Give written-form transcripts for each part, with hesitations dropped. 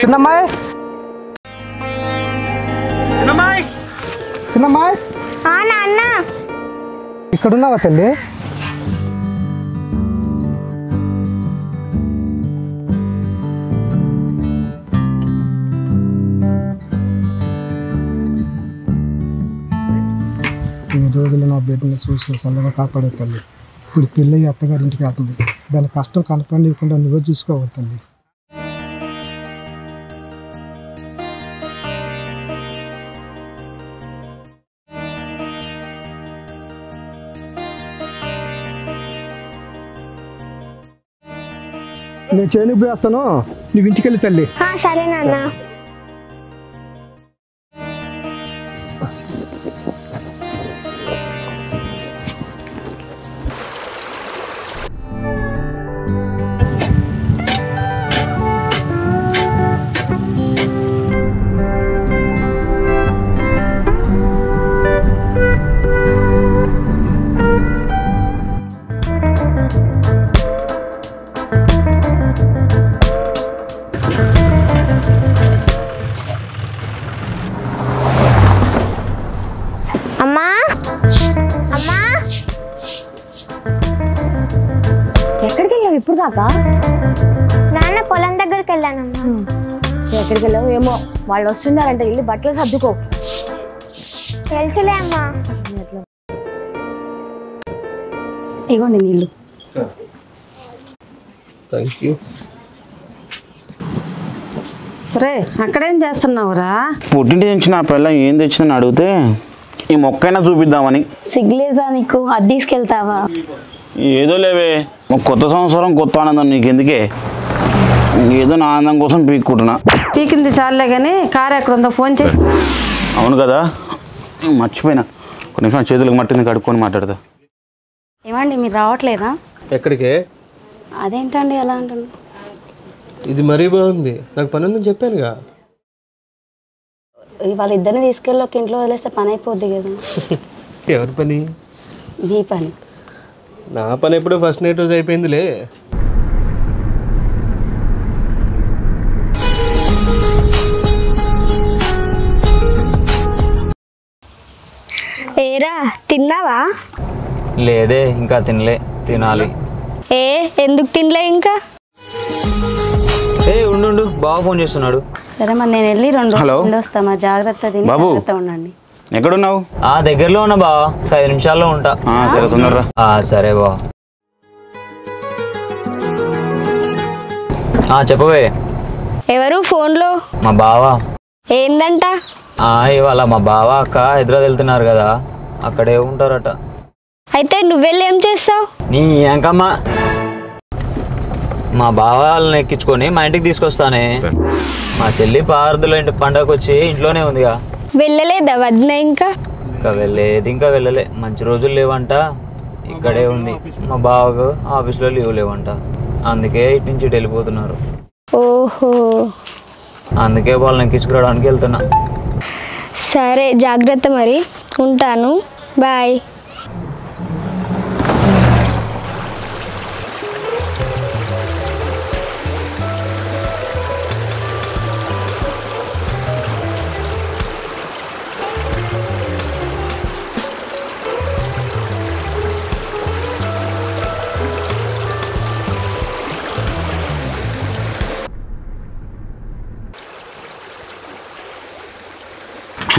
చిన్నమ్మాయి చిన్నమ్మాయి చిన్నమ్మాయి నాన్న ఇక్కడున్నావా తల్లి? ఈ రోజులు నా బిడ్డని చూసి చల్లగా కాపాడే తల్లి. ఇప్పుడు పిల్లయ్యి అత్తగారింటికి వెళ్తుంది. దాని కష్టం కనపడకుండా నువ్వే చూసుకోవాలి తల్లి. నేను చేయనికి పోయేస్తాను, నువ్వు ఇంటికి వెళ్ళి తల్లి. సరే నాన్న. అమ్మా అమ్మా ఎక్కడికి వెళ్ళావు ఇప్పుడు దాకా? నాన్న పొలం దగ్గరికి వెళ్ళానమ్మా. ఎక్కడికి వెళ్ళావు ఏమో, వాళ్ళు వస్తున్నారంటే వెళ్ళి బట్టలు సర్దుకో. తెలుసులే అమ్మా. ఇగోండి నీళ్ళు. రే అక్కడేం చేస్తున్నావురా? పుట్టింటి నుంచి నా పిల్ల ఏం తెచ్చిందని అడిగితే ఈ మొక్కైనా చూపిద్దామని. సిగ్గులేదా నీకు? అది తీసుకెళ్తావా? ఏదో లేవే, కొత్త సంవత్సరం కొత్త ఆనందం, నీకెందుకే? ఏదో నా ఆనందం కోసం పీక్కుంటున్నా. పీకింది చాలే కానీ కారు ఎక్కడ ఉందో ఫోన్ చేయి. అవును కదా, మర్చిపోయినా. కొన్ని నిమిషాలు చేతులకు మట్టిని కడుక్కొని మాట్లాడతా. ఏమండి మీరు రావట్లేదా? ఎక్కడికే? అదేంటండి ఎలా అంటున్నా? ఇది మరీ బాగుంది, నాకు పని ఉందని చెప్పానుగా. వాళ్ళిద్దరిని తీసుకెళ్ళి ఒక ఇంట్లో వదిలేస్తే పని అయిపోద్ది కదా. ఎవరి పని? మీ పని. నా పని ఎప్పుడో ఫస్ట్ నైట్ రోజు అయిపోయిందిలే. ఏరా తిన్నావా? లేదే, ఇంకా తినలే, తినాలి. ఎందుకు తినలే ఇంకా? ఉండు, బాగా ఫోన్ చేస్తున్నాడు. సరే మరి నేను వెళ్ళి 2 రోజులు వస్తామా? జాగ్రత్త తిని జాగ్రత్త ఉండండి. ఎక్కడున్నావు? దగ్గరలో ఉన్నా బా, 5 నిమిషాల్లో ఉంటా. సరే తొందరరా. సరే బా. చెప్పవే. ఎవరు ఫోన్లో? మా బావా. ఏందంట? ఇవాళ మా బావ అక్క హైదరాబాద్ వెళ్తున్నారు కదా, అక్కడే ఉంటారట. అయితే నువ్వెళ్ళి ఏం చేస్తావు? నీ అంకమ్మ, మా బావ వాళ్ళని ఎక్కించుకొని మా ఇంటికి తీసుకొస్తానే. మా చెల్లి పార్దుల ఇంటి పండగకు వచ్చి ఇంట్లోనే ఉందిగా. వెళ్ళలేదా వదిన? ఇంకా వెళ్ళలే. మంచి రోజులు లేవంట, ఇక్కడే ఉంది. మా బావకు ఆఫీస్లో లీవ్ లేవంట, అందుకే ఇటు నుంచి ఇటు వెళ్ళిపోతున్నారు. ఓహో, అందుకే వాళ్ళని ఎక్కించుకురావడానికి వెళ్తున్నా. సరే జాగ్రత్త, మరి ఉంటాను, బాయ్.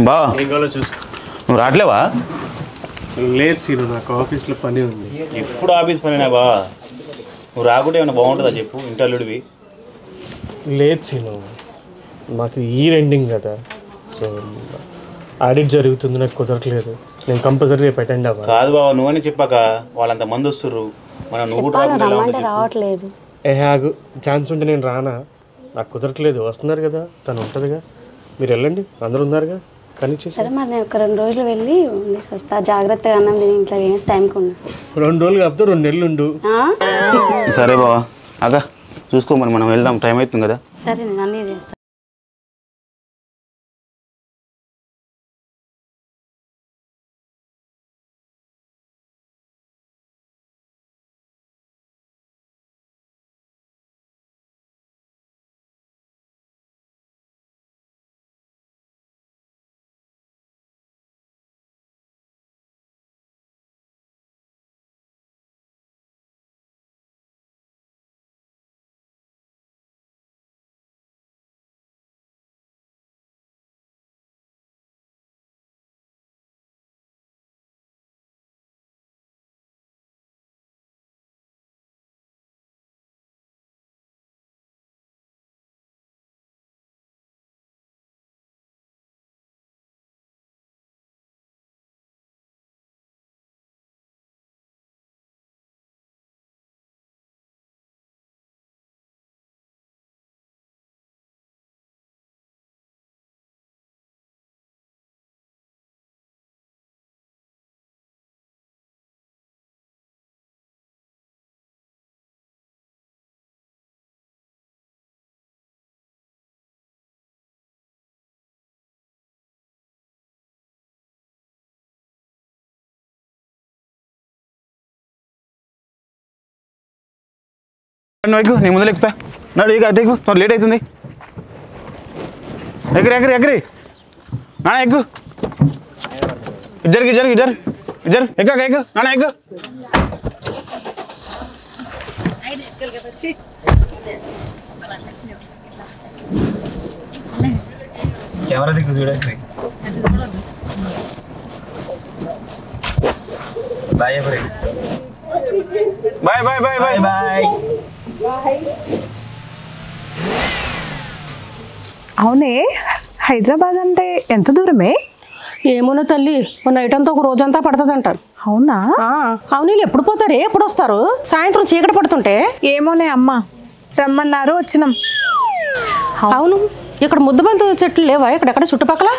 బా, ఏం కావాలో చూసుకో. నువ్వు రావట్లేవా? లేదు సీను, నాకు ఆఫీస్లో పని ఉంది. ఎప్పుడు ఆఫీస్ పనినా బా? నువ్వు రాకుంటే ఏమైనా బాగుంటుందా చెప్పు, ఇంటర్వ్యూడివి. లేదు సీను, మాకు ఈ ఎండింగ్ కదా, సో ఆడిట్ జరుగుతుంది, నాకు కుదరట్లేదు. నేను కంపల్సరీ రేపు అటెండ్ అవ్వాలి. కాదు బాబా, నువ్వని చెప్పాక వాళ్ళంత మంది వస్తుర్రు, మనం నువ్వు రావట్లేదు. ఆగు, ఛాన్స్ ఉంటే నేను రానా? నాకు కుదరట్లేదు. వస్తున్నారు కదా, తను ఉంటుందిగా, మీరు వెళ్ళండి, అందరూ ఉన్నారుగా. కానీ సరే మరి నేను ఒక 2 రోజులు వెళ్ళి వస్తా. జాగ్రత్తగా అన్నం తిని ఇంట్లో తినేసి టైంకి ఉన్నా. 2 రోజులు కాకపోతే 2 నెలలు ఉండు. సరే బాబా, అక్క చూసుకో, మరి మనం వెళ్దాం, టైం అవుతుంది కదా. సరే నేను అన్నీ చేస్తాను. నువ్వు ఎక్కువ నీ ముందు ఎక్కుతా నాడు ఇక అటు ఎక్కువ లేట్ అవుతుంది ఎగిరి నాన్న ఎక్కు ఇద్దరు ఎక్కు నాన్న ఎక్కు కెమెరా దిక్కు చూడండి బాయ్ బాయ్. అవునే, హైదరాబాద్ అంటే ఎంత దూరమే? ఏమోనో తల్లి నైట్ అంతా ఒక రోజంతా పడుతుందంట. అవునా? అవును వీళ్ళు ఎప్పుడు పోతారు, ఎప్పుడు వస్తారు? సాయంత్రం చీకటి పడుతుంటే. ఏమోనే అమ్మ, రమ్మన్నారు వచ్చినాం. అవును, ఇక్కడ ముద్దబంతి చెట్లు లేవా ఇక్కడెక్కడ చుట్టుపక్కల?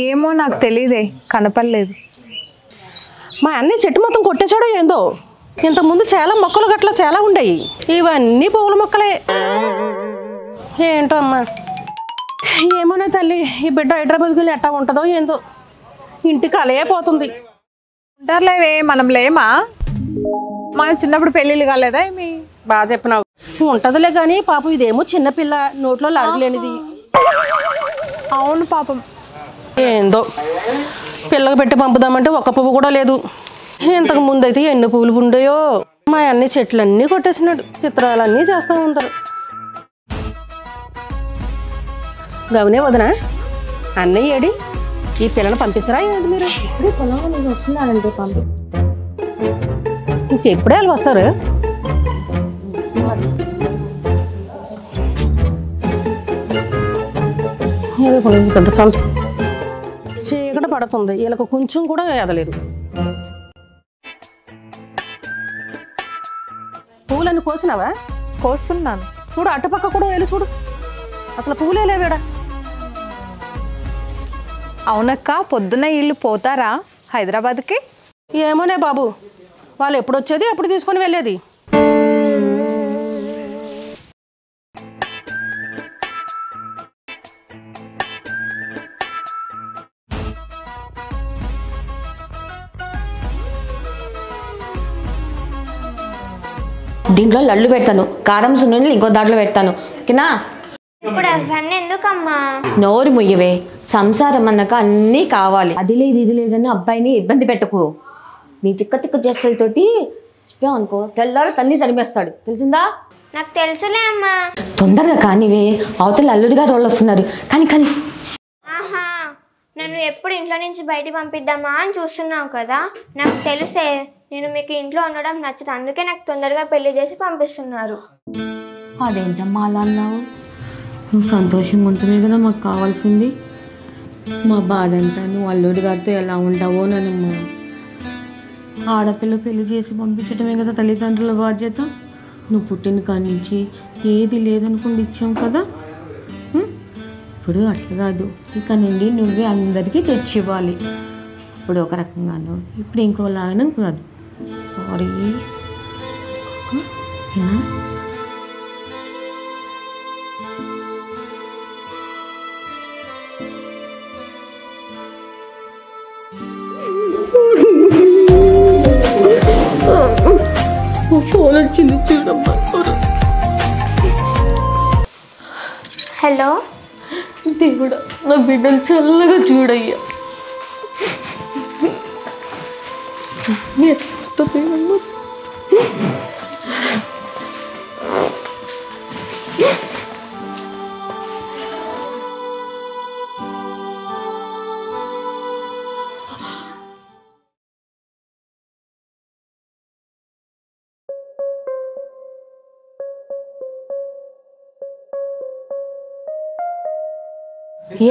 ఏమో నాకు తెలియదే, కనపడలేదు. మా అన్నయ్య చెట్టు మొత్తం కొట్టేశాడో ఏందో. ఇంతకుముందు చాలా మొక్కలు గట్ల చాలా ఉండేవి, ఇవన్నీ పువ్వుల మొక్కలే. ఏంటో అమ్మా, ఏమోనే తల్లి ఈ బిడ్డ హైదరాబాద్కి వెళ్ళి ఎట్టా ఉంటుందో ఏందో, ఇంటికి అలే పోతుంది. ఉంటారులేవే, మనం లేమా? మన చిన్నప్పుడు పెళ్ళిళ్ళు కాలేదా ఏమి? బాగా చెప్పినావు. ఉంటదిలే కానీ పాపం ఇదేమో చిన్నపిల్ల, నోట్లో లాగలేనిది. అవును పాపం. ఏందో పిల్లకి పెట్టి పంపుదామంటే ఒక్క పువ్వు కూడా లేదు. ఇంతకు ముందు అయితే ఎన్ని పువ్వులు ఉండేయో. మా అన్ని చెట్లన్నీ కొట్టేసినాడు, చిత్రాలన్నీ చేస్తూ ఉంటారు. గమనే వదనా అన్నయ్య ఏడి? ఈ పిల్లని పంపించరా ఏంటి మీరు? వస్తున్నానంటే పంపి. ఇంకెప్పుడే వాళ్ళు వస్తారు? చీకట పడుతుంది, వీళ్ళకు కొంచెం కూడా ఎదలేదు. పూలన్నీ కోసినావా? కోస్తున్నాను. చూడు అటుపక్క కూడా వెళ్ళి చూడు, అసలు పూలే లేవేడా. అవునక్క, పొద్దున్న ఇల్లు పోతారా హైదరాబాద్కి? ఏమోనే బాబు, వాళ్ళు ఎప్పుడు వచ్చేది ఎప్పుడు తీసుకొని వెళ్ళేది. దీంట్లో లడ్లు పెడతాను, కారం సున్నుండలు ఇంకో దాంట్లో పెడతాను, ఓకేనా? ఇప్పుడు అవన్నీ ఎందుకమ్మా? నోరు ముయ్యవే, సంసారం అన్నాక అన్నీ కావాలి. అది లేదు ఇది లేదని అబ్బాయిని ఇబ్బంది పెట్టకు. నీ తిక్క తిక్క చేష్టలతోటి చెప్పావు అనుకో, తెల్లారు తన్ని తరిమేస్తాడు, తెలిసిందా? నాకు తెలుసులే అమ్మా. తొందరగా కానివే, అవతల అల్లుడి గారు వాళ్ళు వస్తున్నారు. కానీ కానీ ఆహా, నన్ను ఎప్పుడు ఇంట్లో నుంచి బయటికి పంపిద్దామా అని చూస్తున్నావు కదా. నాకు తెలుసే, నేను మీకు ఇంట్లో ఉండడం నచ్చదు, అందుకే నాకు తొందరగా పెళ్లి చేసి పంపిస్తున్నారు. అదేంటమ్మా అలా అన్నావు? నువ్వు సంతోషంగా ఉంటమే కదా మాకు కావాల్సింది. మా బాధ అంతా నువ్వు అల్లుడి గారితో ఎలా ఉంటావో నన్నమ్మా. ఆడపిల్ల పెళ్లి చేసి పంపించడమే కదా తల్లిదండ్రుల బాధ్యత. నువ్వు పుట్టిన కాడి నుంచి ఏది లేదనుకుండా ఇచ్చాం కదా. ఇప్పుడు అట్లా కాదు, ఇక నుండి నువ్వే అందరికీ తెచ్చివ్వాలి. ఇప్పుడు ఒక రకంగాను, ఇప్పుడు ఇంకోలాగానే కాదు. సారీ ఏనా? ఫోన్ వచ్చింది చూడమ్మా. హలో దేవుడా, నా బిడ్డను చల్లగా చూడయ్యా.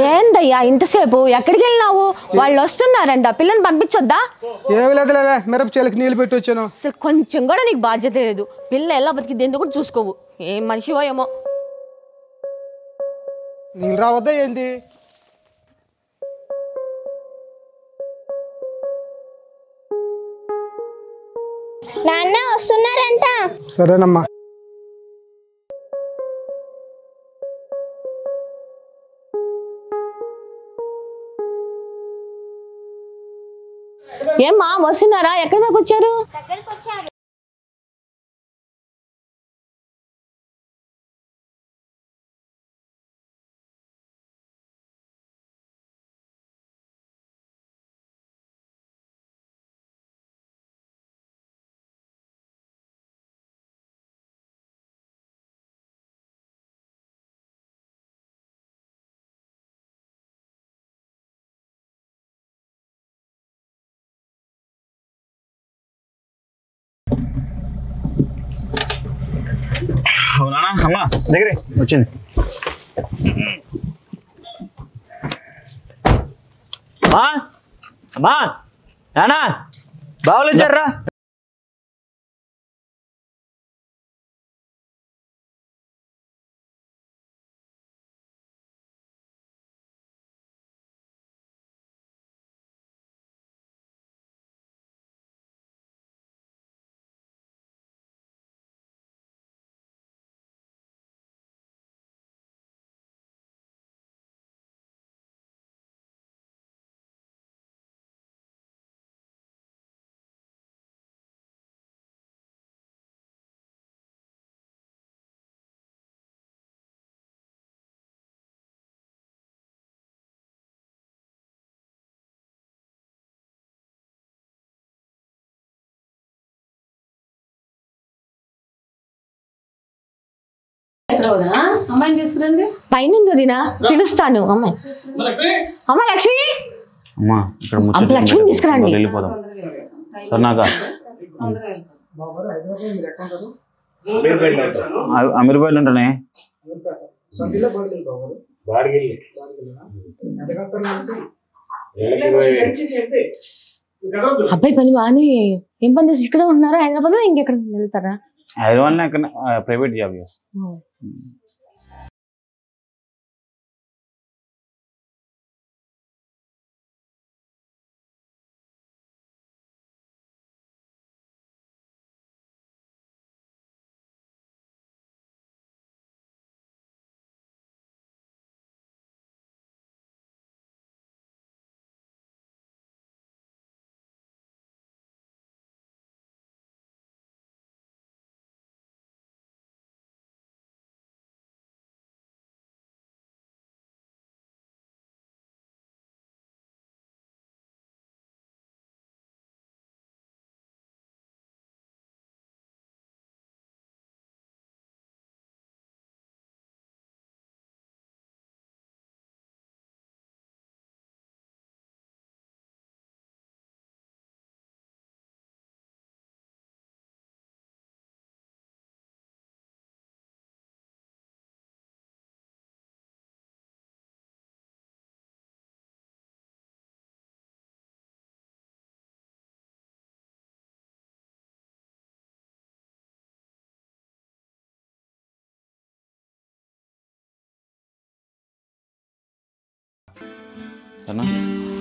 ఏందయ్యా ఇంతసేపు, ఎక్కడికి వెళ్ళినావు? వాళ్ళు వస్తున్నారంట, పిల్లని పంపించొద్దా? ఏమి లేదులేవే, మిరప చేలకి నీళ్ళు పెట్టి వచ్చాను. అసలు కొంచెం కూడా నీకు బాధ్యత లేదు. పిల్ల ఎలా బతికిద్ది ఎందుకు కూడా చూసుకోవు. ఏం మనిషివో ఏమో. నీళ్ళు రావద్దా ఏంది? నాన్న వస్తున్నారంట. సరేనమ్మా. ఏమ్మా వస్తున్నారా? ఎక్కడి దాకా వచ్చారు? అమ్మా దగ్గరే వచ్చింది. అమ్మా నానా బావులు వచ్చారా? అమ్మాయిని తీసుకురండి. పైన వదినా పిలుస్తాను. అమ్మాయి అమ్మ లక్ష్మి, అమ్మా ఇక్కడ అంత లక్ష్మిని తీసుకురండి. వెళ్ళిపోదాం. సరేనాక అమీర్పేటలో ఉంటానే. అబ్బాయి పని బాగానే. ఏం పని చేసి ఇక్కడ ఉంటున్నారా? హైదరాబాద్ లో ఇంకెక్కడ వెళ్తారా? హైదరాబాద్ ఎక్కడ ప్రైవేట్ జాబ్ చేస్తాను.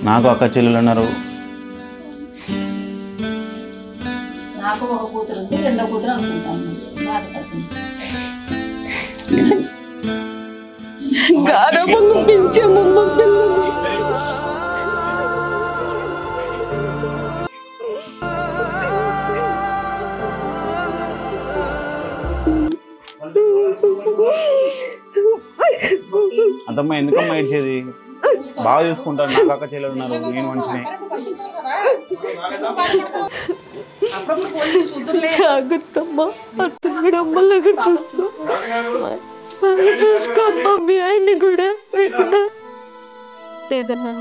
నాకు అక్క చెల్లెలు ఉన్నారు. నాకు ఒక కూతురు ఉంది, రెండో కూతురు అనుకుంటాను. గారబంగా పెంచామమ్మ పిల్లలు. అంతమ్మా ఎందుకమ్మా ఏడ్చేది? బాగా చూసుకుంటాను. నాకు అక్క చెల్లెలు ఉన్నారు, నేను మంచినే. జాగ్రత్తమ్మా, అమ్మలాగా చూసుకోమ్మా. మీ ఆయన్ని కూడా లేదన్నా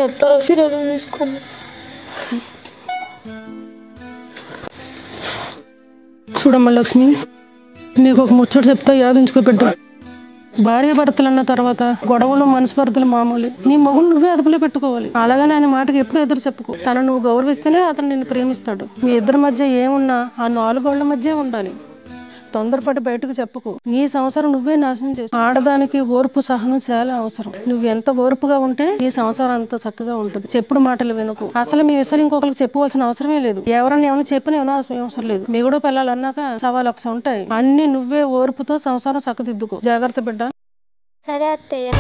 అత్త ఆశీర్వాదం తీసుకోండి. చూడమ్మ లక్ష్మి, నీకు ఒక ముచ్చట చెప్తా, యాదించుకో పెట్టు. భార్య భర్తలు అన్న తర్వాత గొడవలు మనస్పర్ధలు మామూలు. నీ మొగుడు నువ్వే అదుపులో పెట్టుకోవాలి. అలాగని ఆయన మాటకి ఎప్పుడు ఎదురు చెప్పుకో. తను నువ్వు గౌరవిస్తేనే అతను నిన్ను ప్రేమిస్తాడు. మీ ఇద్దరి మధ్య ఏమున్నా ఆ 4 గోళ్ల మధ్య ఉండాలి. తొందరపడి బయటకు చెప్పుకో. నీ సంసారం నువ్వే నాశనం చేసి. ఆడదానికి ఓర్పు సహనం చాలా అవసరం. నువ్వు ఎంత ఓర్పుగా ఉంటే నీ సంసారం అంత చక్కగా ఉంటుంది. చెప్పుడు మాటలు వినకు. అసలు మీ విషయం ఇంకొకరికి చెప్పుకోవాల్సిన అవసరమే లేదు. ఎవరైనా ఏమైనా చెప్పినా అవసరం లేదు. మిగుడు పిల్లలు అన్నాక సవాలొకస ఉంటాయి. అన్ని నువ్వే ఓర్పుతో సంసారం చక్కదిద్దుకో. జాగ్రత్త బిడ్డ. సరే అత్తయ్య.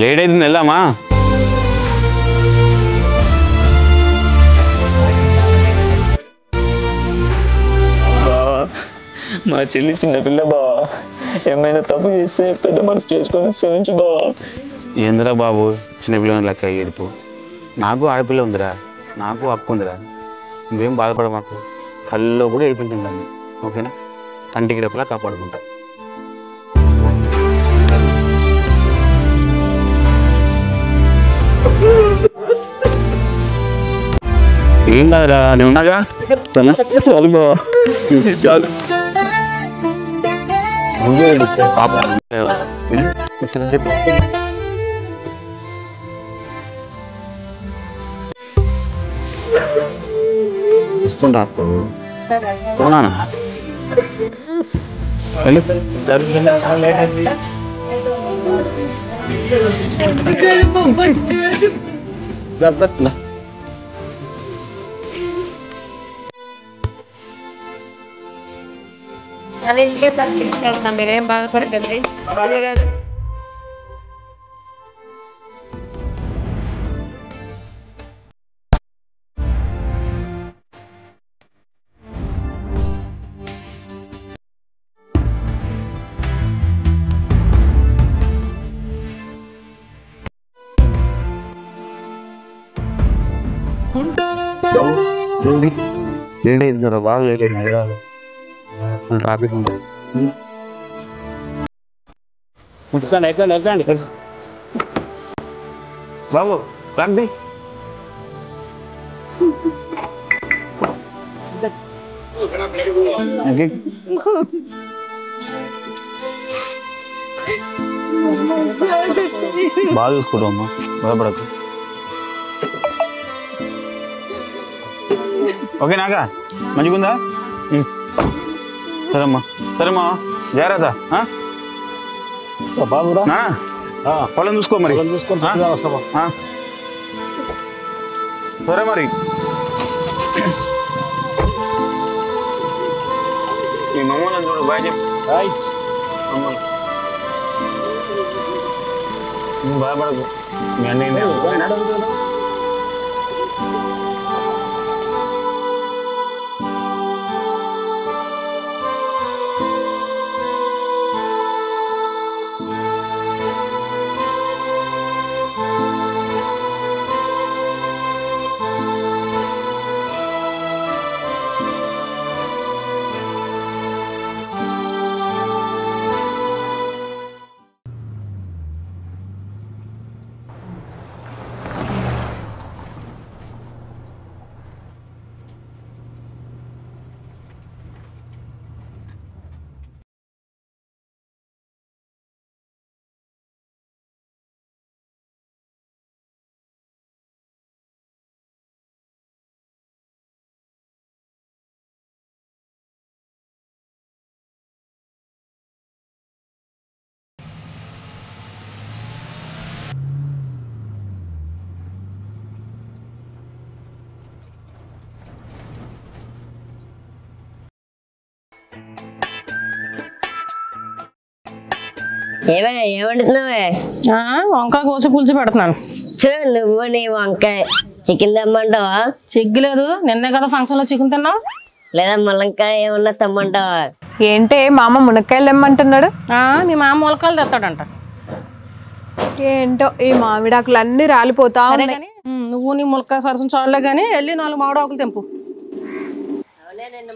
లేట్ అవుతుంది, వెళ్దామా? మా చెల్లి చిన్నపిల్ల బావా, ఏమైనా తప్పు చేస్తే పెద్ద మనసు చేసుకొని క్షమించు బావా. ఏందిరా బాబు చిన్నపిల్ల లెక్క ఏడుపు? నాకు ఆడపిల్ల ఉందిరా, నాకు హక్కు ఉందిరా. నువ్వేం బాధపడ మాకు. కళ్ళలో కూడా ఏడిపించండి, ఓకేనా? కంటికి రేపులా కాపాడుకుంటా. ఏం కాదురా, నేను ఉన్నాగా. చాలు బావా, చాలు. తీసుకుంటా అవునా? మీరేం బాధపడకండి. బాగా ట్రాఫిక్ ఉంటుంది. ఎక్కండి బాబు, రండి. బాగా చూసుకోవడం అమ్మా, బాధపడకు. ఓకేనాగా? మంచిగుందా? సరేమ్మా, సరేమ్మా, జాగ్రత్త. బాబురా, పొలం చూసుకో మరి. సరే మరి. మీ మమ్మల్ని చూడు, బాయ్ చెప్పు. మమ్మల్ని నువ్వు బాధపడకు. మీ అన్నీ ఏమంటున్నావే? వంకాయ కోసి పులుసు పెడుతున్నాను. నువ్వు నీ వంకాయ చికెన్ తెమ్మంటావా? చిగ్గులేదు, నిన్నే కదా ఫంక్షన్ లో చికెన్ తిన్నావు. లేదా ములంకాయ ఏమన్నా తెమ్మంటావా? ఏంటే మామ మునక్కాయలు తెమ్మంటున్నాడు? మీ మామ ములకాయలు తెస్తాడంట. ఏంటో ఈ మామిడాకులు అన్ని రాలిపోతా ఉన్నాయి. నువ్వు నీ ములకాయ సరసం చూడలే కానీ వెళ్ళి 4 మామిడాకులు తెంపు.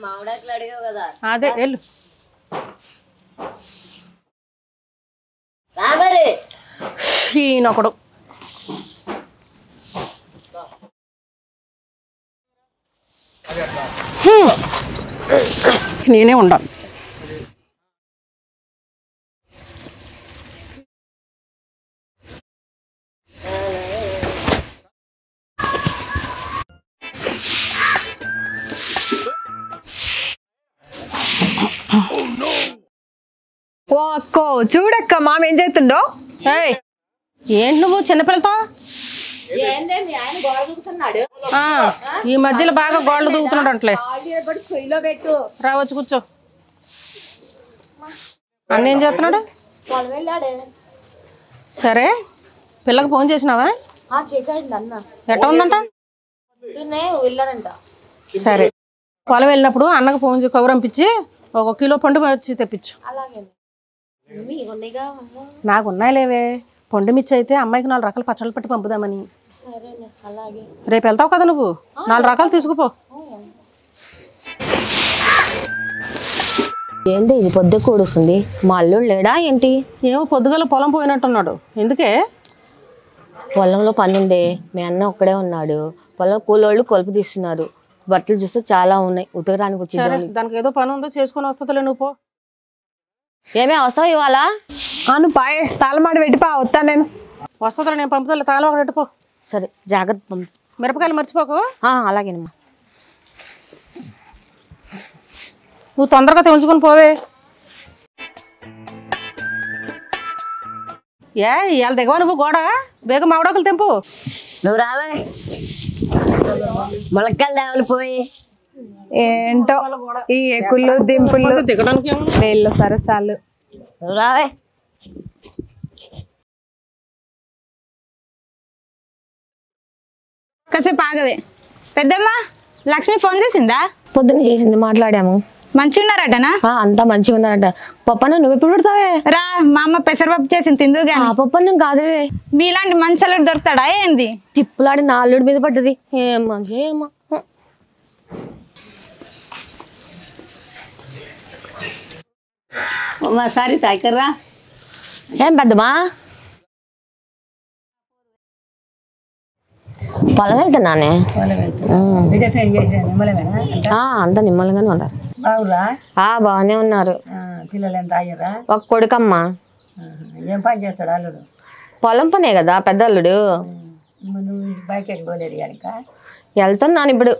మామిడాకులు అడిగావు కదా, అదే వెళ్ళు. ఈయనొకడు నేనే ఉండాలి. ఓ అక్కో చూడక్క మామ ఏం చేస్తుండో. ఏంటి నువ్వు చిన్నపిల్లతో? ఈ మధ్యలో బాగా గోళ్ళు దూకుతున్నాడు అంటలే. రావచ్చు కూర్చో. అన్న ఏం చేస్తున్నాడు? సరే పిల్లకి ఫోన్ చేసినావా? చేశాడు అన్న. ఎట్లా ఉందంట? వెళ్ళారంట. సరే పొలం వెళ్ళినప్పుడు అన్నకు ఫోన్ చేసి కవర్ పంపించి 1 కిలో పండు మిర్చి తెప్పించు. నాకు ఉన్నాయి లేవే. పండు మిర్చి అయితే అమ్మాయికి 4 రకాల పచ్చళ్ళు పట్టి పంపుదామని. రేపు వెళ్తావు కదా నువ్వు, 4 రకాలు తీసుకుపో. ఏంటి ఇది పొద్దు కూడుస్తుంది? మా అల్లుడు లేడా ఏంటి? ఏమో పొద్దుగల పొలం పోయినట్టున్నాడు. ఎందుకే? పొలంలో పని ఉండే. మీ అన్న ఒక్కడే ఉన్నాడు. పొలం కూలోళ్ళు కొలుపు తీస్తున్నారు. బట్టలు చూస్తే చాలా ఉన్నాయి, ఉతకడానికి వచ్చింది. దానికి ఏదో పని ఉందో చేసుకుని వస్తుందిలే. నువ్వు పో. ఏమే వస్తావు ఇవాళ? నువ్వు పాయే తాళమాడి పెట్టిపా, వస్తాను నేను. వస్తుందిలే, నేను పంపుతా. తాళం ఒకటి పెట్టుకో. సరే జాగ్రత్త. మిరపకాయలు మర్చిపోకు. అలాగేనమ్మా. నువ్వు తొందరగా తెంచుకొని పోవే. ఇవాళ దిగవా నువ్వు గోడ? బేగ మామిడాకులు తెంపు. నువ్వు రావే మొలక్కలు తేవాలి పోయి. ఏంటో ఈ ఎక్కుళ్ళు దింపుళ్ళు దిగడానికి నీళ్ళు సరసాలు. నువ్వు రావే. కాసేపు ఆగవే. పెద్దమ్మ లక్ష్మి ఫోన్ చేసిందా? పొద్దున్న చేసింది, మాట్లాడాము. మంచిగా ఉన్నారటనా? అంతా మంచిగా ఉన్నారట. పప్పన్న నువ్వు ఎప్పుడు పెడతావే? రా, మా అమ్మ పెసరపప్పు చేసింది తిందుగా. పప్పన్న కాదులే. మీలాంటి మంచి అల్లుడు దొరుకుతాడా ఏంది? తిప్పులాడి నా అల్లుడి మీద పడ్డది. ఏం మంచి ఏమో. సారీ తాకర్రా. ఏం పెద్దమ్మా? పొలం వెళ్తున్నానే. అంతా నిమ్మలంగానే ఉన్నారు. బాగానే ఉన్నారు. పిల్లలు ఎంత అయ్యారా? ఒక కొడుకమ్మా. ఏం పని చేస్తాడు అల్లుడు? పొలం పనే కదా పెద్ద అల్లుడు. నువ్వు బైక్ ఎక్కబోలేదు కనుక వెళ్తున్నాను ఇప్పుడు.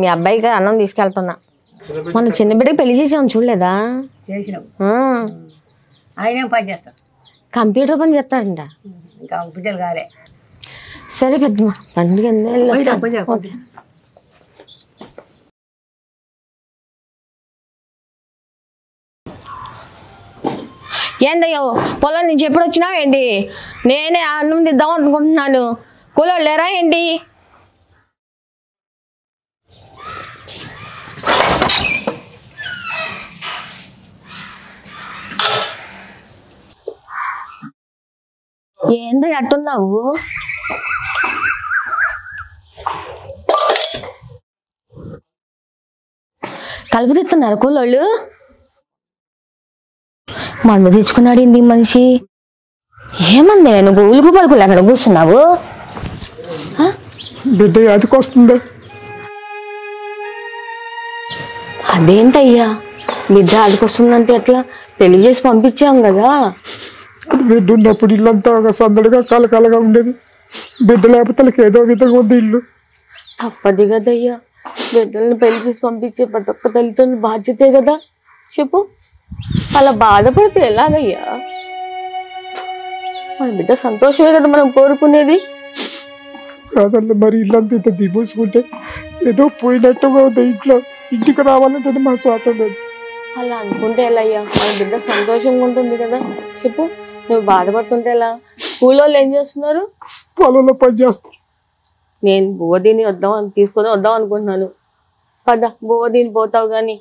మీ అబ్బాయికి అన్నం తీసుకెళ్తున్నా. మన చిన్న బిడ్డకి పెళ్లి చేసాము, చూడలేదా? చేసినావు. ఆయన ఏం పని చేస్తాడు? కంప్యూటర్ పని చేస్తాడంట. ఇంకా బిడ్డలు కాలే. సరే పెద్దమ్మా, పండుగ ఏందయ్యో పొలం నుంచి ఎప్పుడు వచ్చినావు ఏంటి? నేనే అన్నం తిద్దాం అనుకుంటున్నాను. కూలోళ్ళు లేరా ఏంటి? ఏందో అట్టున్నావు? కలుపు తిస్తున్నారు కూలోళ్ళు. మందు తెచ్చుకున్నాడు ఏంది మనిషి? ఏమంది నువ్వు ఉలుగు పలుకులు అక్కడ కూర్చున్నావు? బిడ్డ అదికొస్తుందా? అదేంటయ్యా బిడ్డ అదికొస్తుందంటే ఎట్లా? పెళ్లి చేసి పంపించాం కదా. అది బిడ్డ ఉన్నప్పుడు ఇల్లంతా ఒక సందడిగా కలకలగా ఉండేది. బిడ్డ లేకపోతే ఏదో విధంగా ఉంది ఇల్లు. తప్పది కదయ్యా, బిడ్డలను పెళ్లి చేసి పంపించే ప్రతి ఒక్క తల్లిదండ్రులు బాధ్యతే కదా. చెప్పు, అలా బాధపడితే ఎలాగయ్యా? మన బిడ్డ సంతోషమే కదా మనం కోరుకునేది. కాదల్ల మరి ఇల్లంతా ఇంత దిగూసుకుంటే ఏదో పోయినట్టుగా ఉంది ఇంట్లో. ఇంటికి రావాలంటే మా స్వాతం లేదు. అలా అనుకుంటే ఎలా అయ్యా? మన బిడ్డ సంతోషంగా ఉంటుంది కదా. చెప్పు, నువ్వు బాధపడుతుంటే ఎలా? స్కూల్లో ఏం చేస్తున్నారు? పొలంలో పని చేస్తారు. నేను బోధీని తీసుకొని వద్దాం అనుకుంటున్నాను. పద, బోధీని పోతావు గాని.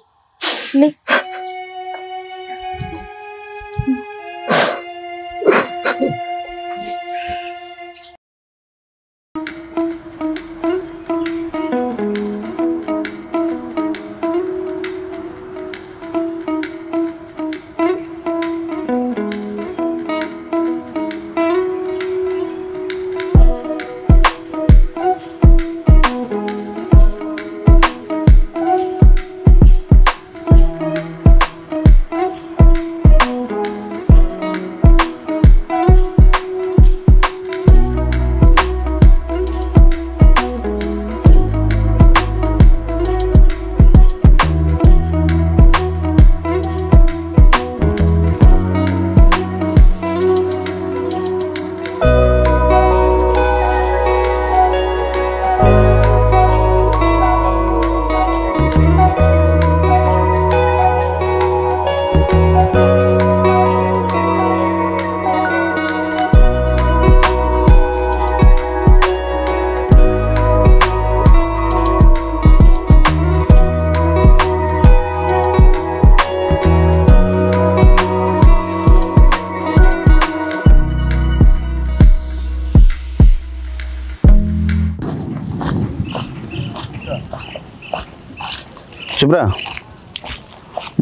శుభ్రా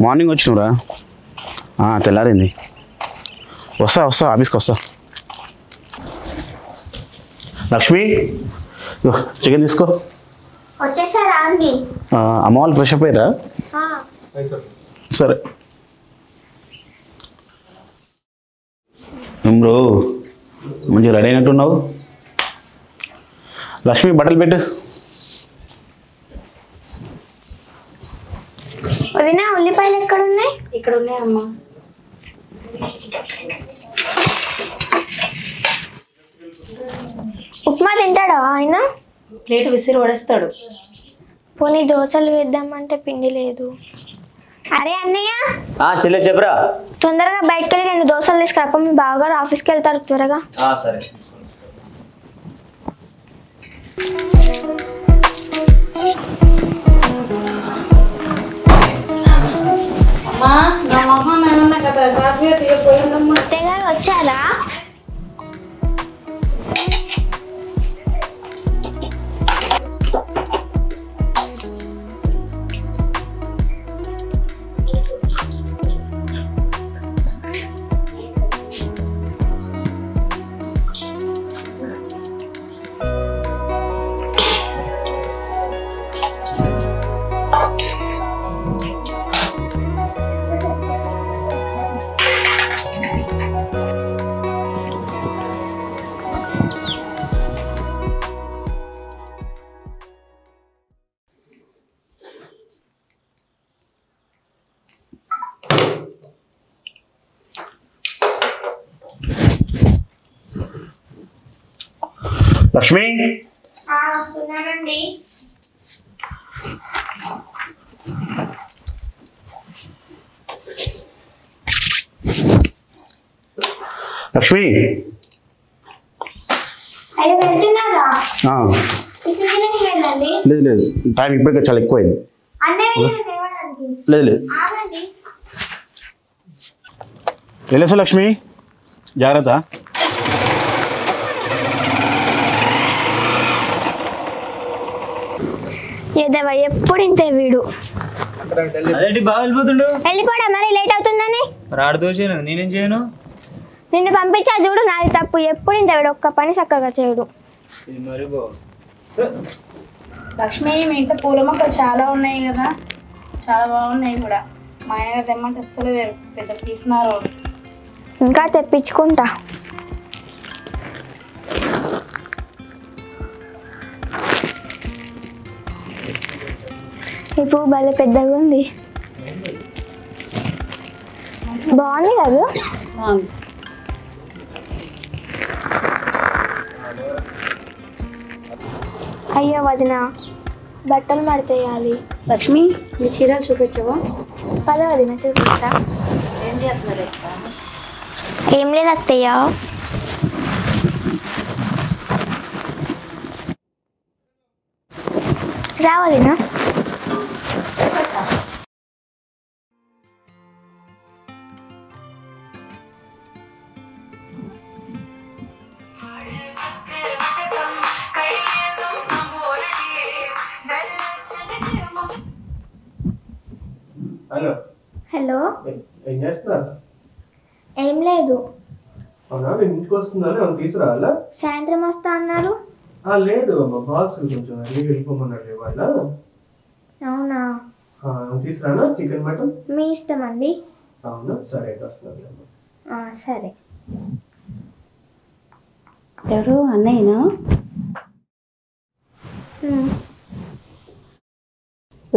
మార్నింగ్ వచ్చినరా? తెల్లారింది. వస్తా ఆఫీస్కి వస్తా. లక్ష్మి చికెన్ తీసుకో. వచ్చేసారా అండి? అమ్మ వాళ్ళు ఫ్రెష్ అప్ అయ్యారా? సరే బ్రో, మంచిగా రెడీ అయినట్టున్నావు. లక్ష్మి బట్టలు పెట్టు. వదిన ఉల్లిపాయలు ఎక్కడ ఉన్నాయి? ఇక్కడ ఉన్నాయమ్మా. ఉప్మా తింటాడా ఆయన? ప్లేట్ విసిరి పడేస్తాడు. పోనీ దోశలు వేద్దామంటే పిండి లేదు. అరే అన్నయ్య, చెల్లె చెప్పరా. తొందరగా బయటకు వెళ్ళి 2 దోశలు తీసుకురా. మీ బావగారు ఆఫీస్కి వెళ్తారు త్వరగా. సరే. అత్తయ్య గారు వచ్చారా? లక్ష్మి వస్తున్నానండి. లక్ష్మి అయ్యో వెళ్తున్నారా? లేదు టైం ఇప్పటికే చాలా ఎక్కువైంది. లేదు వెళ్ళేసా లక్ష్మి, జాగ్రత్త. ఏదవా ఎప్పుడు ఇంతే వీడు. బాగా వెళ్ళిపోతుండు. వెళ్ళిపోవడం మరి లేట్ అవుతుందని రాడు దోషేను, నేనేం చేయను. నిన్ను పంపించా చూడు, నాది తప్పు. ఎప్పుడు ఇంత వీడు ఒక్క పని చక్కగా చేయడు. లక్ష్మి, మీ ఇంట్లో పూల మొక్కలు చాలా ఉన్నాయి కదా, చాలా బాగున్నాయి కూడా. మా ఆయన గారు తెమ్మంటే అస్సలు పెద్ద తీసినారు. ఇంకా తెప్పించుకుంటా. ఈ పువ్వు భలే పెద్దగా ఉంది. బాగుంది కదా? అయ్యో వదిన, బట్టలు మడతేయాలి. లక్ష్మి, మీ చీరలు చూపించవా? పద వదిన చూపించా. ఏం చేస్తున్నారు? ఏం లేదు అత్తయ్య. రా వదిన. హలో, ఏం చేస్తున్నారు? ఏం లేదు. అవునా, నేను ఇంటికి వస్తున్నాను. అవును, తీసుకురావాలా? సాయంత్రం వస్తా అన్నారు. లేదు, మా బాక్స్ కొంచెం అన్ని వెళ్ళిపోమన్నారు ఇవాళ. అవునా? తీసుకురానా చికెన్ మటన్? మీ ఇష్టం అండి. అవునా, సరే అయితే వస్తున్నాను. సరే. ఎవరు? అన్నయ్యనా?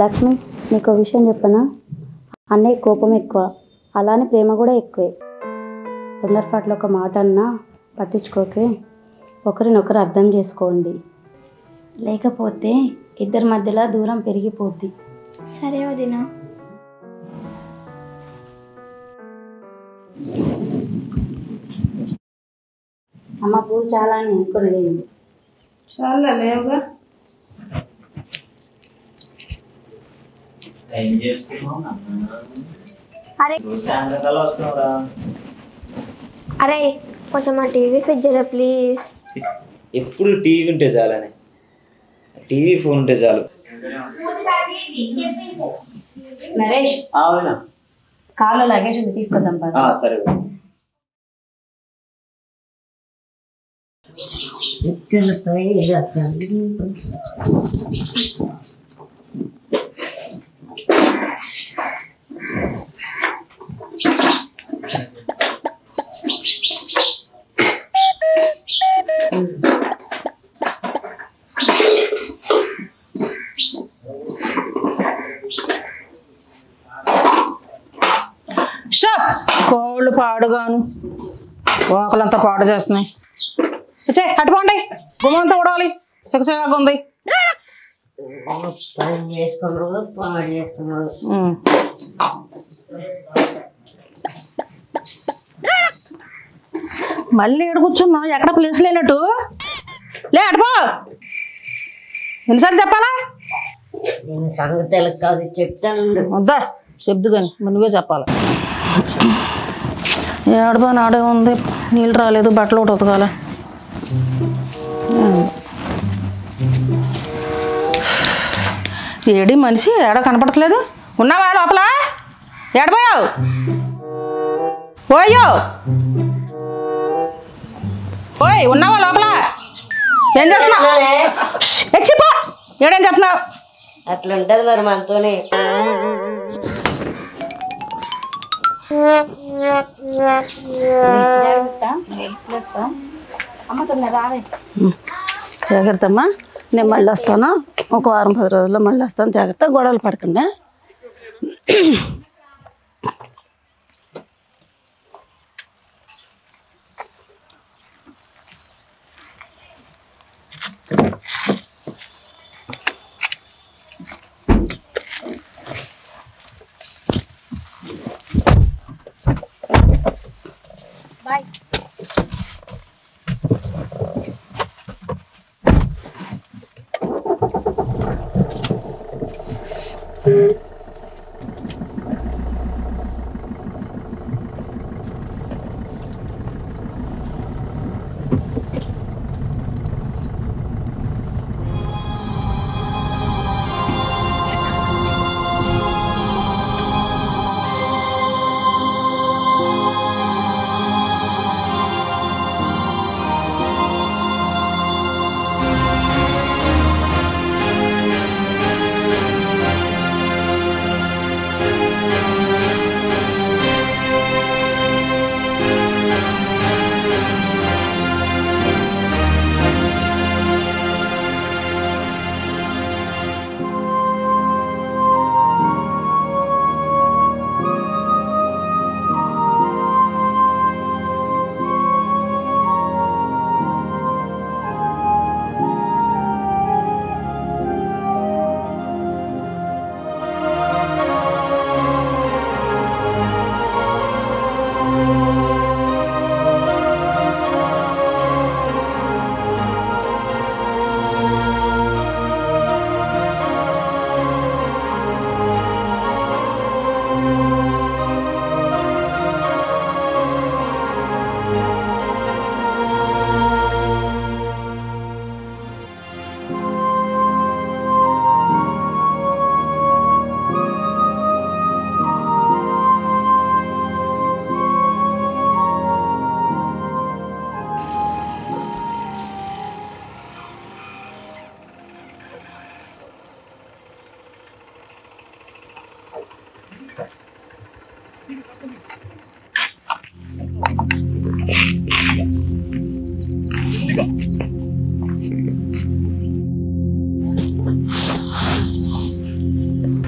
లక్ష్మి, నీకు విషయం చెప్పనా? అన్నయ్య కోపం ఎక్కువ, అలానే ప్రేమ కూడా ఎక్కువే. తొందరపాట్లో ఒక మాట అన్నా పట్టించుకోకే. ఒకరినొకరు అర్థం చేసుకోండి, లేకపోతే ఇద్దరి మధ్యలో దూరం పెరిగిపోద్ది. సరే వదినా. అమ్మ, పూలు చాలా అని అనుకోలేదు. చాలా లేవుగా. అరే కొంచెం మా టీవీ ఫిట్ చేయరా ప్లీజ్. ఎప్పుడు టీవీ ఉంటే చాలని, టీవీ ఫోన్ ఉంటే చాలు. నరేష్ కార్లో లగేజ్ ఉంది తీసుకొద్దాం పద. సరే కోళ్ళు పాడుగాను ఓకలంతా పాడు చేస్తున్నాయి. వచ్చే అటుపోండి, గుమ్మంతా ఉడవాలి, సిగసిగా ఉంది. మళ్ళీ ఎక్కడ కూర్చున్నా? ఎక్కడ ప్లేస్ లేనట్టు లే, అటుపో. ఎన్నిసార్లు చెప్పాలా? చెప్తాను వద్దా చెప్దు కానీ నువ్వే చెప్పాలి. ఏడబా నాడే ఉంది, నీళ్ళు రాలేదు, బట్టలు ఒకటి ఉతకాల. ఏడి మనిషి ఏడ కనపడట్లేదు. ఉన్నావా లోపల? ఏడబోయావు? ఓయ్యో ఓయ్, ఉన్నావా లోపల? ఏం చేస్తున్నావు? ఎచ్చిపో, ఏడేం చేస్తున్నావు? అట్లా ఉంటది మరి మనతోనే. జాగ్రత్త అమ్మా, నేను మళ్ళీ వస్తాను. ఒక వారం 10 రోజుల్లో మళ్ళీ వస్తాను. జాగ్రత్త, గొడవలు పడకండి. బాయ్.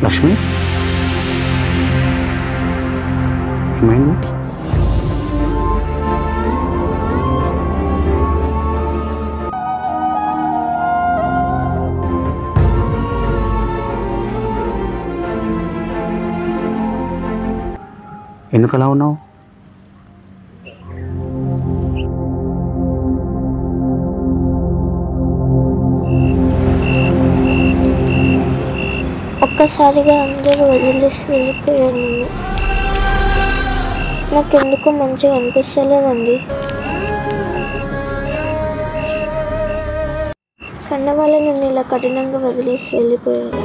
లక్ష్మి ఏమైంది? ఎందుకు అలా ఉన్నావు? ఒక్కసారిగా అందరూ వదిలేసి వెళ్ళిపోయాను. నాకెందుకో మంచిగా అనిపిస్తలేదండి. కన్న వాళ్ళు నన్ను ఇలా కఠినంగా వదిలేసి వెళ్ళిపోయాను.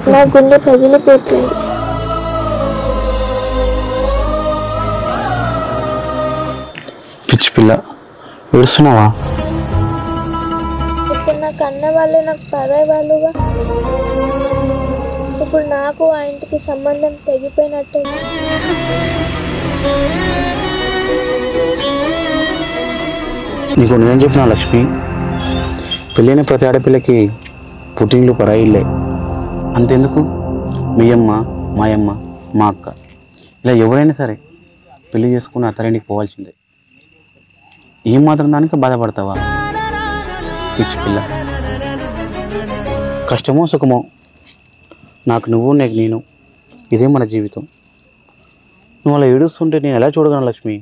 నా గుండె పగిలిపోతుంది. పిచ్చి పిల్ల ఏడుస్తున్నావా? ఇప్పుడు నాకు అన్న వాళ్ళు నాకు పరాయి వాళ్ళుగా. ఇప్పుడు నాకు ఆ ఇంటికి సంబంధం తెగిపోయినట్టే. నీకు నేను చెప్పిన లక్ష్మి, పెళ్ళైన ప్రతి ఆడపిల్లకి పుట్టిండ్లు పరాయిల్లే. అంతెందుకు మీ అమ్మ, మా అమ్మ, మా అక్క ఇలా ఎవరైనా సరే పెళ్లి చేసుకుని అత్తరింటికి పోవాల్సిందే. ఏం మాత్రం దానికి బాధపడతావా పిచ్చి పిల్ల? కష్టమో సుఖమో నాకు నువ్వు, నీకు నేను, ఇదే మన జీవితం. నువ్వు అలా ఏడుస్తుంటే నేను ఎలా చూడగలను లక్ష్మి?